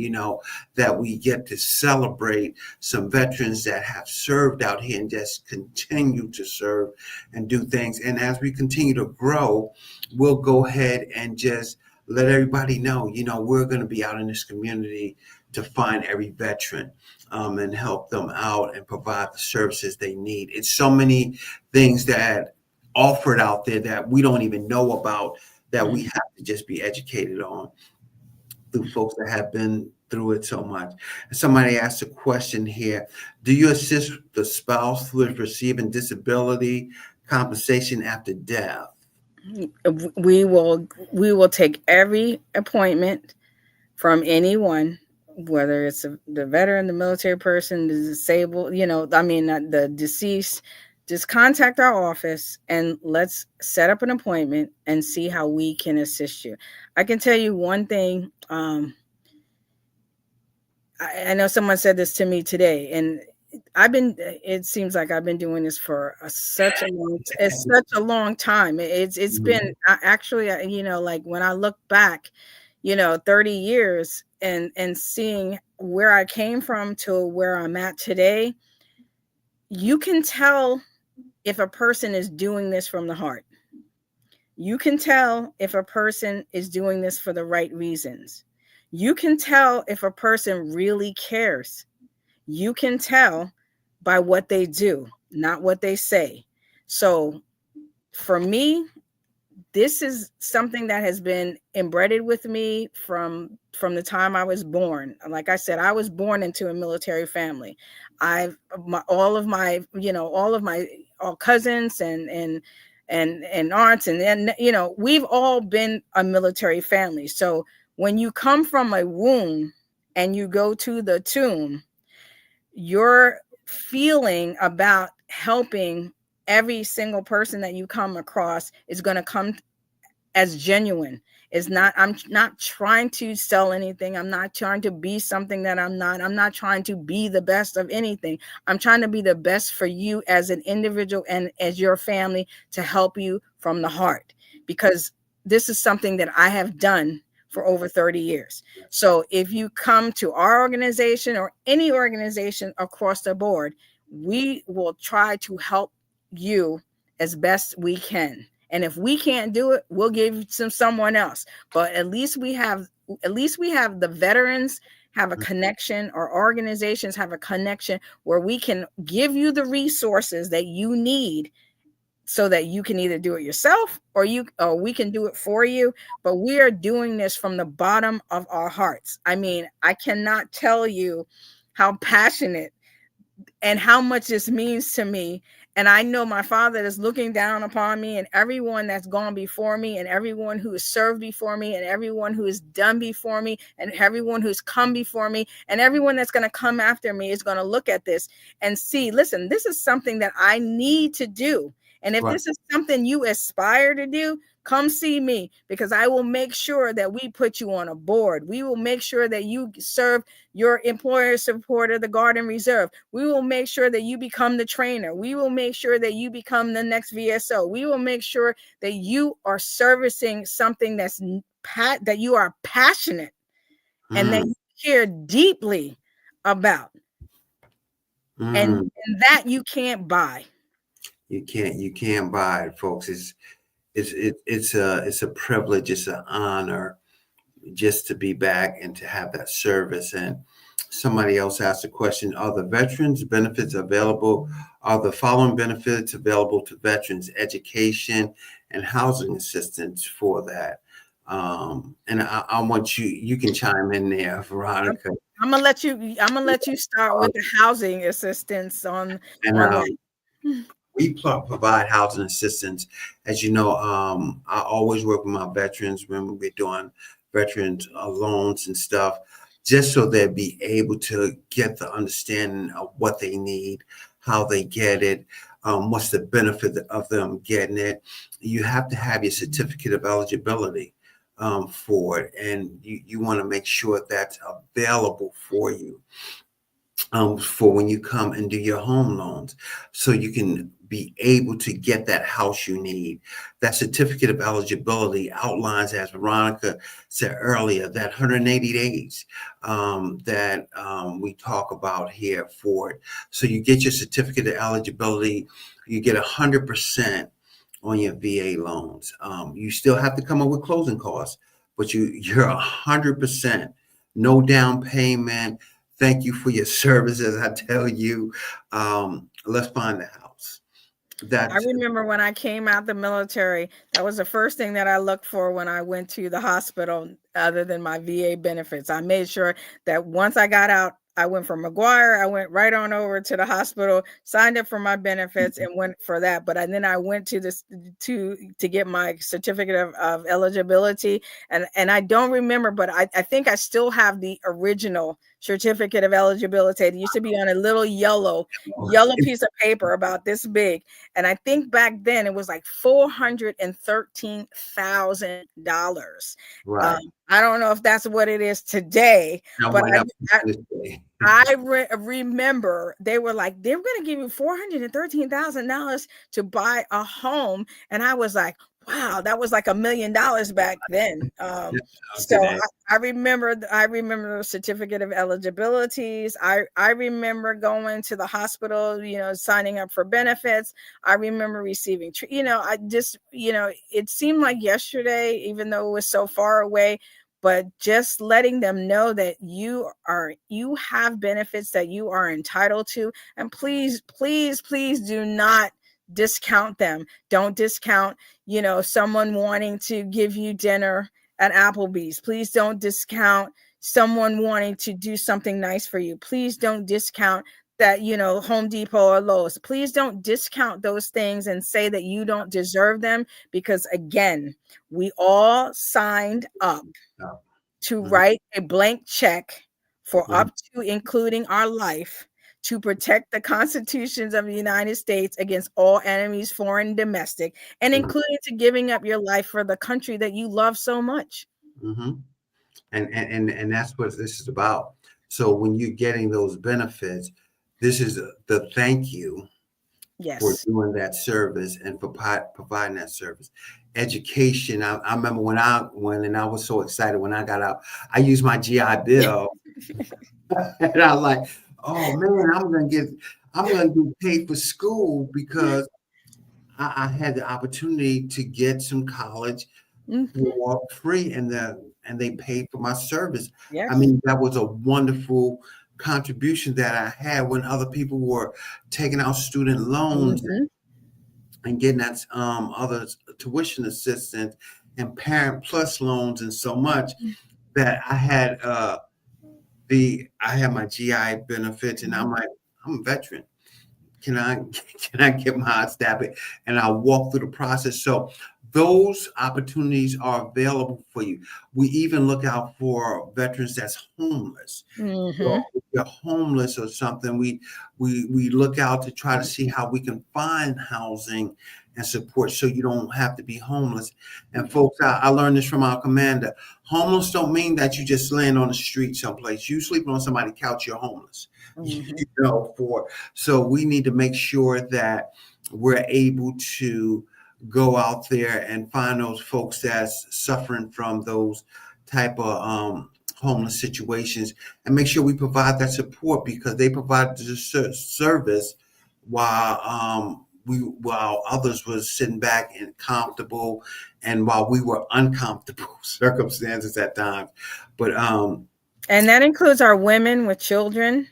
that we get to celebrate some veterans that have served out here and just continue to serve and do things. And as we continue to grow, we'll go ahead and just let everybody know, we're going to be out in this community to find every veteran and help them out and provide the services they need. It's so many things that offered out there that we don't even know about, that we have to just be educated on through folks that have been through it so much. And somebody asked a question here. Do you assist the spouse with receiving disability compensation after death? We will take every appointment from anyone, whether it's the veteran, the military person, the disabled, the deceased. Just contact our office and let's set up an appointment and see how we can assist you. I can tell you one thing. I know someone said this to me today, and it seems like I've been doing this for such a long time. It's been actually, like when I look back, 30 years and seeing where I came from to where I'm at today, you can tell if a person is doing this from the heart. You can tell if a person is doing this for the right reasons. You can tell if a person really cares. You can tell by what they do, not what they say. So for me, this is something that has been embedded with me from the time I was born. Like I said, I was born into a military family. All of my cousins and aunts and we've all been a military family. So when you come from a womb and you go to the tomb, your feeling about helping every single person that you come across is going to come as genuine. I'm not trying to sell anything. I'm not trying to be something that I'm not. I'm not trying to be the best of anything. I'm trying to be the best for you as an individual and as your family, to help you from the heart, because this is something that I have done for over 30 years. So if you come to our organization or any organization across the board, we will try to help you as best we can. And if we can't do it, we'll give someone else. But at least we have the veterans have a connection, or organizations have a connection where we can give you the resources that you need, so that you can either do it yourself or we can do it for you. But we are doing this from the bottom of our hearts. I mean, I cannot tell you how passionate and how much this means to me. And I know my Father is looking down upon me, and everyone that's gone before me, and everyone who has served before me, and everyone who has done before me, and everyone who's come before me, and everyone that's going to come after me is going to look at this and see, listen, this is something that I need to do. And if Right. this is something you aspire to do, come see me, because I will make sure that we put you on a board. We will make sure that you serve your employer support of the Guard and Reserve. We will make sure that you become the trainer. We will make sure that you become the next VSO. We will make sure that you are servicing something that you are passionate and that you care deeply about. And that you can't buy. You can't buy it, folks. It's a privilege, it's an honor just to be back and to have that service. And somebody else asked a question: are the veterans benefits available? Are the following benefits available to veterans: education and housing assistance for that? And I want you can chime in there, Veronica. I'm gonna let you start with the housing assistance on And that. we provide housing assistance. As you know, I always work with my veterans when we're doing veterans loans and stuff, just so they'll be able to get the understanding of what they need, how they get it, what's the benefit of them getting it. You have to have your certificate of eligibility for it, and you want to make sure that's available for you. For when you come and do your home loans, so you can be able to get that house you need. That certificate of eligibility outlines, as Veronica said earlier, that 180 days that we talk about here for it. So you get your certificate of eligibility, you get 100% on your VA loans. You still have to come up with closing costs, but you're 100%, no down payment. Thank you for your services. I tell you, let's find the house. I remember when I came out the military, that was the first thing that I looked for when I went to the hospital, other than my VA benefits. I made sure that once I got out, I went from McGuire, I went right on over to the hospital, signed up for my benefits and went for that. But then I went to this to get my certificate of eligibility. And I don't remember, but I think I still have the original certificate of eligibility. It used to be on a little yellow piece of paper about this big. And I think back then it was like $413,000. Right. I don't know if that's what it is today, but I remember they were like, they were going to give you $413,000 to buy a home. And I was like, wow, that was like $1 million back then. So I remember the certificate of eligibilities. I remember going to the hospital, signing up for benefits. I remember receiving, it seemed like yesterday, even though it was so far away, but just letting them know that you have benefits that you are entitled to. And please, please, please do not discount them. Don't discount, someone wanting to give you dinner at Applebee's. Please don't discount someone wanting to do something nice for you. Please don't discount that, Home Depot or Lowe's. Please don't discount those things and say that you don't deserve them, because again, we all signed up to write a blank check for up to including our life to protect the constitutions of the United States against all enemies, foreign and domestic, and including to giving up your life for the country that you love so much. And that's what this is about. So when you're getting those benefits, this is the thank you for doing that service and for providing that service. Education. I remember when I was so excited when I got out, I used my GI Bill, and I was like, oh man, I'm gonna get paid for school, because I had the opportunity to get some college for free, and they paid for my service. I mean, that was a wonderful contribution that I had when other people were taking out student loans and getting that other tuition assistance and Parent Plus loans and so much, that I had my GI benefits, and I'm like, I'm a veteran. Can I get my stab it? And I walk through the process. So those opportunities are available for you. We even look out for veterans that's homeless. So if you're homeless or something, we look out to try to see how we can find housing and support so you don't have to be homeless. And folks, I learned this from our commander. Homeless don't mean that you just land on the street someplace. You sleeping on somebody's couch, you're homeless. Mhm. So we need to make sure that we're able to go out there and find those folks that's suffering from those type of homeless situations, and make sure we provide that support, because they provide the service while others were sitting back and comfortable, and while we were uncomfortable circumstances at times. But And that includes our women with children.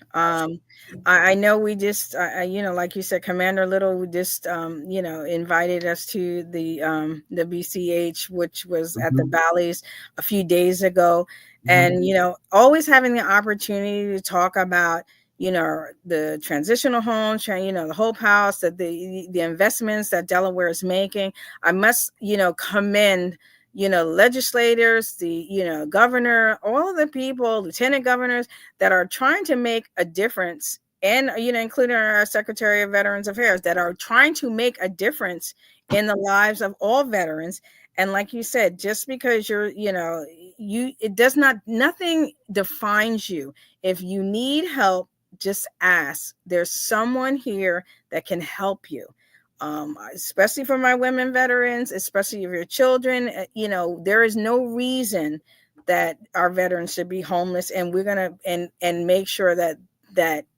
I know we just, like you said, Commander Little just, invited us to the BCH, which was at the mhm, Valleys a few days ago. mhm, And, always having the opportunity to talk about, the transitional homes, the Hope House, that the investments that Delaware is making. I must, commend legislators, the, governor, all of the people, lieutenant governors that are trying to make a difference, and, including our Secretary of Veterans Affairs, that are trying to make a difference in the lives of all veterans. And like you said, just because it does not, nothing defines you. If you need help, just ask. There's someone here that can help you. Especially for my women veterans, especially if your children, there is no reason that our veterans should be homeless, and we're gonna and make sure that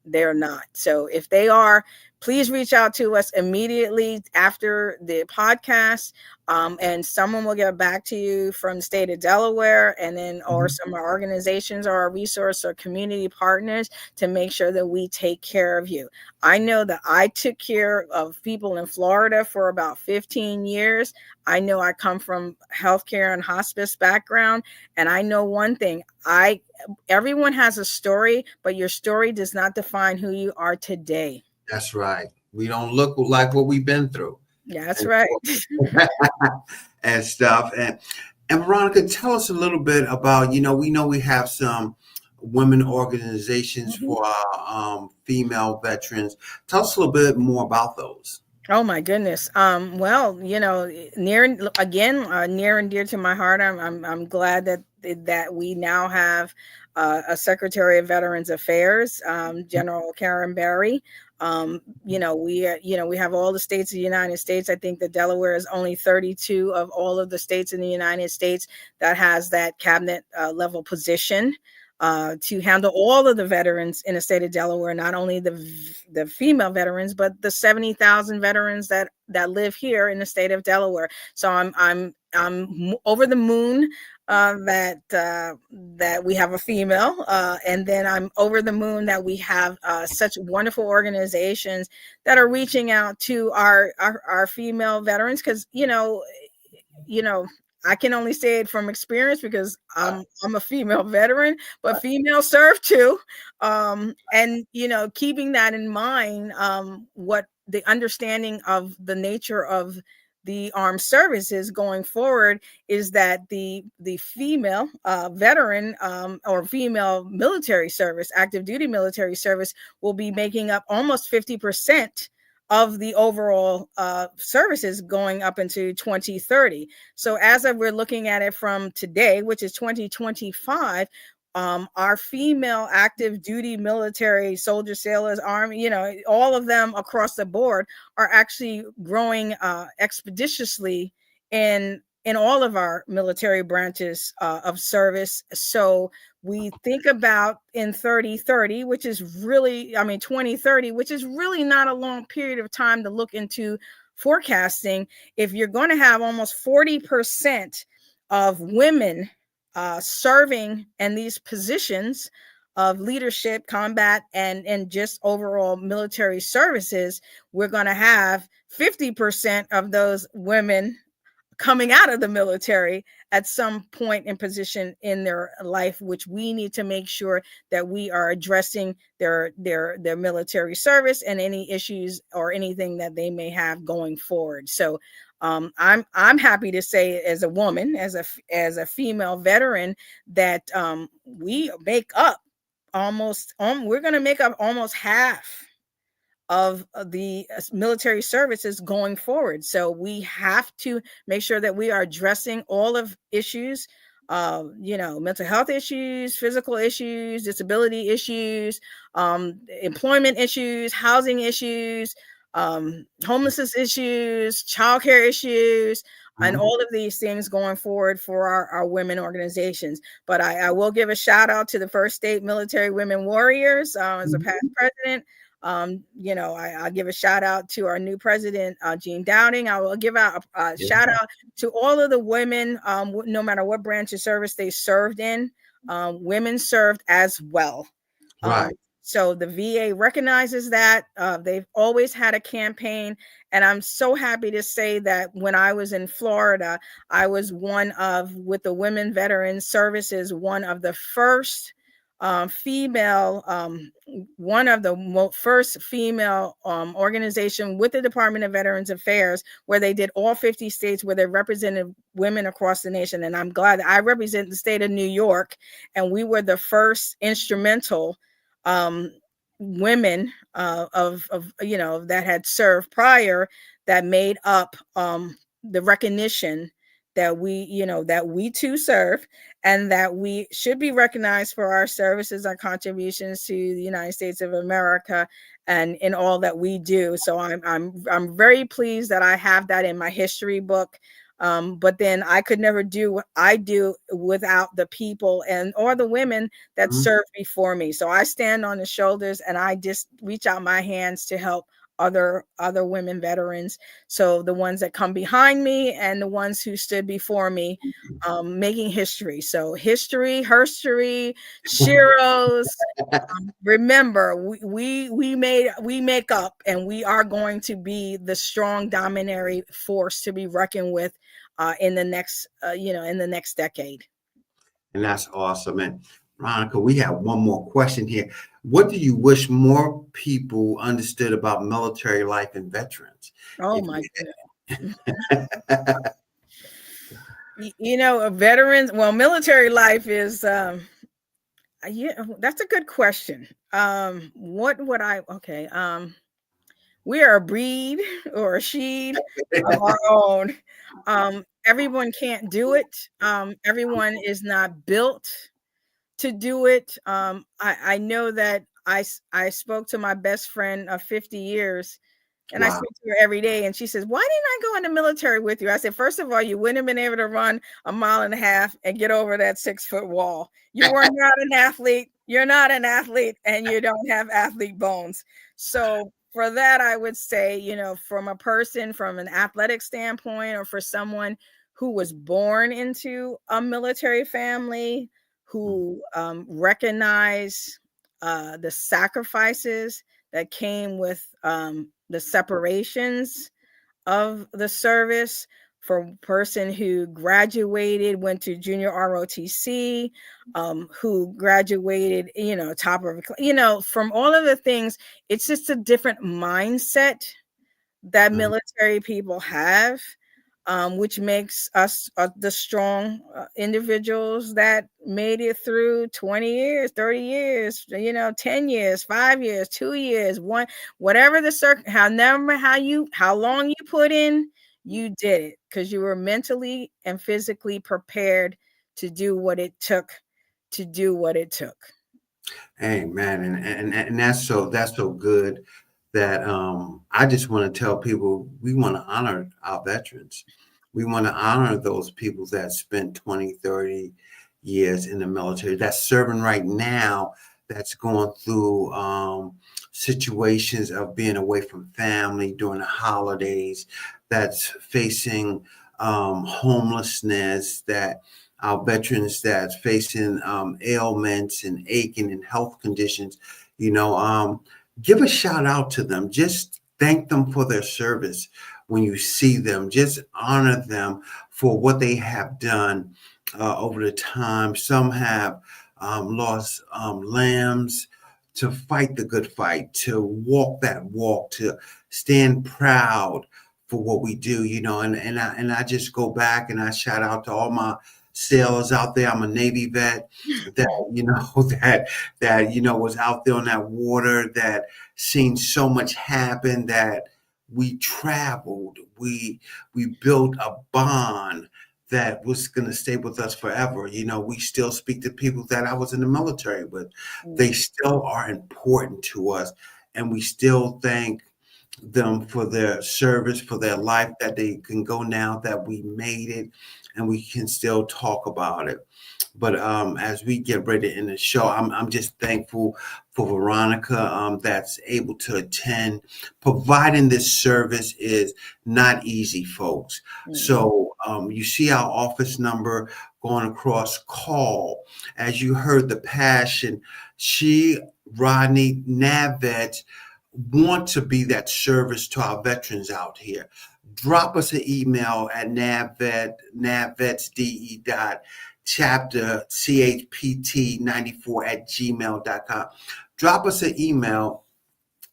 they're not. So if they are, please reach out to us immediately after the podcast, and someone will get back to you from the state of Delaware, and then or mhm. some of our organizations or our resource or community partners to make sure that we take care of you. I know that I took care of people in Florida for about 15 years. I know I come from healthcare and hospice background, and I know one thing. Everyone has a story, but your story does not define who you are today. That's right. We don't look like what we've been through. Yeah, that's And right. and stuff. And Veronica, tell us a little bit about, we know we have some women organizations Mhm. for our female veterans. Tell us a little bit more about those. Oh my goodness. Well, near near and dear to my heart. I'm glad that we now have a Secretary of Veterans Affairs, General Karen Berry. We have all the states of the United States. I think that Delaware is only 32 of all of the states in the United States that has that cabinet level position. To handle all of the veterans in the state of Delaware, not only the female veterans, but the 70,000 veterans that live here in the state of Delaware. So I'm over the moon that we have a female, and then I'm over the moon that we have such wonderful organizations that are reaching out to our female veterans, because you know, I can only say it from experience because I'm a female veteran, but females serve too. And keeping that in mind, what the understanding of the nature of the armed services going forward is that the female veteran, or female military service, active duty military service, will be making up almost 50% of the overall services going up into 2030. So as we're looking at it from today, which is 2025, our female active duty military soldiers, sailors, army, all of them across the board are actually growing expeditiously in all of our military branches of service. So we think about in 3030, which is really, 2030, which is really not a long period of time to look into forecasting. If you're going to have almost 40% of women serving in these positions of leadership, combat, and just overall military services, we're going to have 50% of those women coming out of the military at some point in position in their life, which we need to make sure that we are addressing their military service and any issues or anything that they may have going forward. So I'm happy to say, as a woman, as a female veteran, that we make up we're going to make up almost half of the military services going forward. So we have to make sure that we are addressing all of issues, mental health issues, physical issues, disability issues, employment issues, housing issues, homelessness issues, childcare issues, and all of these things going forward for our women organizations. But I will give a shout out to the First State Military Women Warriors as a past president. I'll give a shout out to our new president, Jean Dowding. I will give out a shout out to all of the women, no matter what branch of service they served in. Women served as well. Right. So the VA recognizes that. They've always had a campaign. And I'm so happy to say that when I was in Florida, I was with the Women Veteran Services, one of the first female, one of the first female organization with the Department of Veterans Affairs, where they did all 50 states, where they represented women across the nation. And I'm glad that I represent the state of New York, and we were the first instrumental women that had served prior, that made up the recognition that we too serve, and that we should be recognized for our services, our contributions to the United States of America, and in all that we do. So I'm very pleased that I have that in my history book. But then I could never do what I do without the people or the women that served before me. So I stand on the shoulders, and I just reach out my hands to help other women veterans. So the ones that come behind me and the ones who stood before me, making history. So history, herstory, Shiros. Remember, we make up, and we are going to be the strong, dominatory force to be reckoned with in the next decade. And that's awesome. And Veronica, we have one more question here. What do you wish more people understood about military life and veterans? Oh my goodness. Veterans, well, military life is that's a good question. What would we are a breed or a sheed of our own. Everyone can't do it. Everyone is not built to do it. I know that I spoke to my best friend of 50 years, and I speak to her every day, and she says, "Why didn't I go in the military with you?" I said, "First of all, you wouldn't have been able to run 1.5 miles and get over that 6-foot wall. You are not an athlete. You're not an athlete, and you don't have athlete bones." So for that, I would say, from an athletic standpoint, or for someone who was born into a military family, who recognize the sacrifices that came with the separations of the service, for a person who graduated, went to junior ROTC, who graduated, top of, from all of the things, it's just a different mindset that military people have, which makes us the strong individuals that made it through 20 years, 30 years, 10 years, 5 years, 2 years, one, whatever the how long you put in, you did it because you were mentally and physically prepared to do what it took to do what it took. Amen. And that's so good that I just want to tell people, we want to honor our veterans. We want to honor those people that spent 20, 30 years in the military, that's serving right now, that's going through situations of being away from family during the holidays, that's facing homelessness, that our veterans that's facing ailments and aching and health conditions, give a shout out to them. Just thank them for their service. When you see them, just honor them for what they have done over the time. Some have lost limbs to fight the good fight, to walk that walk, to stand proud for what we do, and I just go back and I shout out to all my sailors out there. I'm a Navy vet that, was out there on that water, that seen so much happen, that we traveled, we built a bond that was going to stay with us forever. We still speak to people that I was in the military with. They still are important to us, and we still thank them for their service, for their life, that they can go now that we made it, and we can still talk about it. But as we get ready to end the show, I'm just thankful for Veronica, that's able to attend. Providing this service is not easy, folks. So you see our office number going across. Call. As you heard the passion, Rodney, NAVVET, want to be that service to our veterans out here. Drop us an email at navvetsde.chapterchpt94@gmail.com. Drop us an email.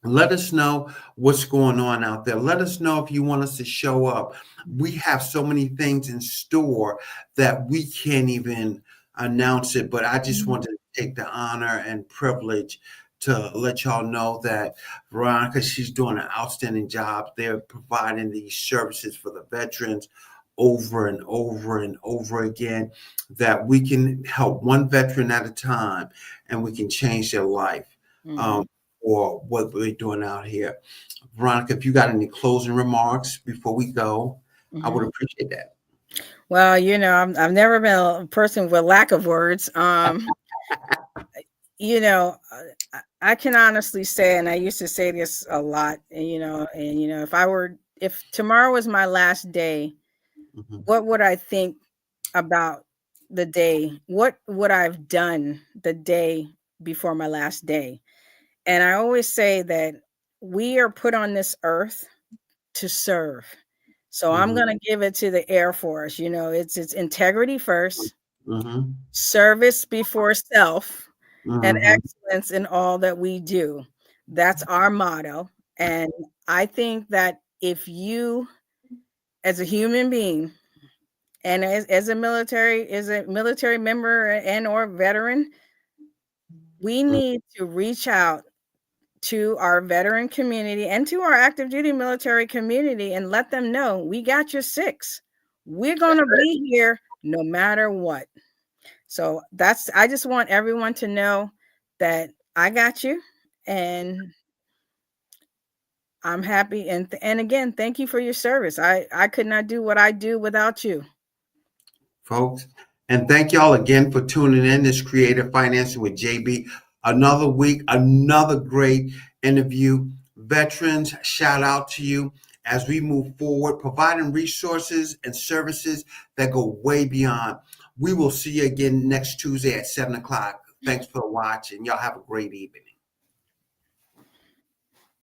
Let us know what's going on out there. Let us know if you want us to show up. We have so many things in store that we can't even announce it, but I just want to take the honor and privilege to let y'all know that Veronica, she's doing an outstanding job. They're providing these services for the veterans over and over and over again, that we can help one veteran at a time, and we can change their life for what we're doing out here. Veronica, if you got any closing remarks before we go, I would appreciate that. Well, I've never been a person with lack of words. I can honestly say, and I used to say this a lot, if tomorrow was my last day, what would I think about the day? What would I've done the day before my last day? And I always say that we are put on this earth to serve. So I'm going to give it to the Air Force. It's integrity first, service before self, and excellence in all that we do. That's our motto. And I think that if you, as a human being, and as a military member and or veteran, we need to reach out to our veteran community and to our active duty military community and let them know we got your six. We're going to be here no matter what. So I just want everyone to know that I got you, and I'm happy. And again, thank you for your service. I could not do what I do without you, folks. And thank y'all again for tuning in. This Creative Financing with JB. Another week, another great interview. Veterans, shout out to you as we move forward, providing resources and services that go way beyond. We will see you again next Tuesday at 7 o'clock. Thanks for watching. Y'all have a great evening.